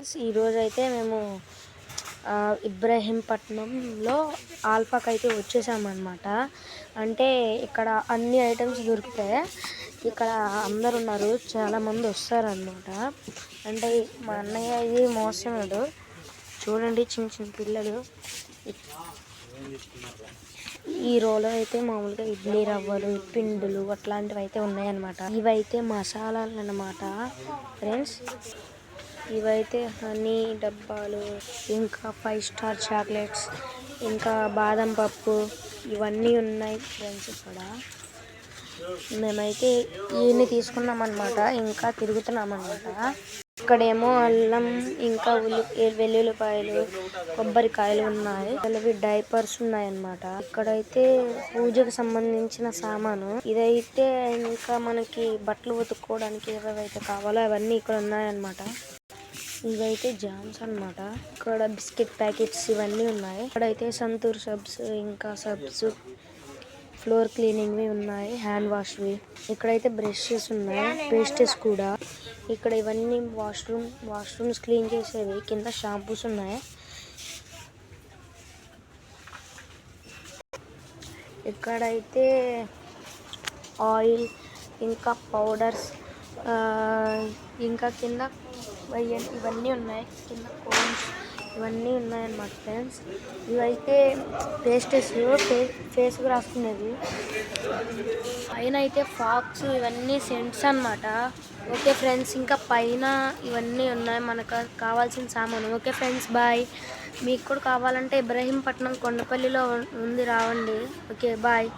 Friends, ఈరోజైతే మేము ఇబ్రహీంపట్నంలో ఆల్ఫాకి అయితే వచ్చేసామన్నమాట. అంటే ఇక్కడ అన్ని ఐటమ్స్ దొరుకుతాయి. ఇక్కడ అందరు ఉన్నారు, చాలామంది వస్తారనమాట. అంటే మా అన్నయ్య ఇది మోస్తున్నాడు చూడండి, చిన్న చిన్న పిల్లలు. ఈ రోలో అయితే మామూలుగా ఇడ్లీ రవ్వలు, పిండులు అట్లాంటివి అయితే ఉన్నాయన్నమాట. ఇవైతే మసాలాలు అన్నమాట ఫ్రెండ్స్. ఇవైతే హనీ డబ్బాలు, ఇంకా 5 స్టార్ చాక్లెట్స్, ఇంకా బాదం పప్పు, ఇవన్నీ ఉన్నాయి ఫ్రెండ్స్. ఇక్కడ మేమైతే ఇవన్నీ తీసుకున్నాం అన్నమాట. ఇంకా తిరుగుతున్నామన్నమాట. ఇక్కడేమో అల్లం, ఇంకా వెల్లుల్లిపాయలు, కొబ్బరికాయలు ఉన్నాయి. ఇవి డైపర్స్ ఉన్నాయన్నమాట. ఇక్కడైతే పూజకు సంబంధించిన సామాను ఇదైతే. ఇంకా మనకి బట్టలు ఉతుక్కోవడానికి ఏవైతే కావాలో అవన్నీ ఇక్కడ ఉన్నాయన్నమాట. ఇవైతే జామ్స్ అన్నమాట. ఇక్కడ బిస్కెట్ ప్యాకెట్స్ ఇవన్నీ ఉన్నాయి. ఇక్కడైతే సంతూర్ సబ్స్, ఇంకా సబ్స్, ఫ్లోర్ క్లీనింగ్వి ఉన్నాయి, హ్యాండ్ వాష్వి. ఇక్కడైతే బ్రషెస్ ఉన్నాయి, పేస్టెస్ కూడా. ఇక్కడ ఇవన్నీ వాష్రూమ్స్ క్లీన్ చేసేవి. కింద షాంపూస్ ఉన్నాయి. ఇక్కడైతే ఆయిల్, ఇంకా పౌడర్స్, ఇంకా కింద ఇవన్నీ ఉన్నాయి. కింద కోన్స్ ఇవన్నీ ఉన్నాయన్నమాట ఫ్రెండ్స్. ఇవైతే పేస్టెస్, ఫేస్కి రాసుకునేది. పైన అయితే ఫాక్స్, ఇవన్నీ సెంట్స్ అన్నమాట. ఓకే ఫ్రెండ్స్, ఇంకా పైన ఇవన్నీ ఉన్నాయి మనకు కావాల్సిన సామాను. Okay friends, bye. మీకు కూడా కావాలంటే ఇబ్రహీంపట్నం కొండపల్లిలో ఉంది, రావండి. Okay bye.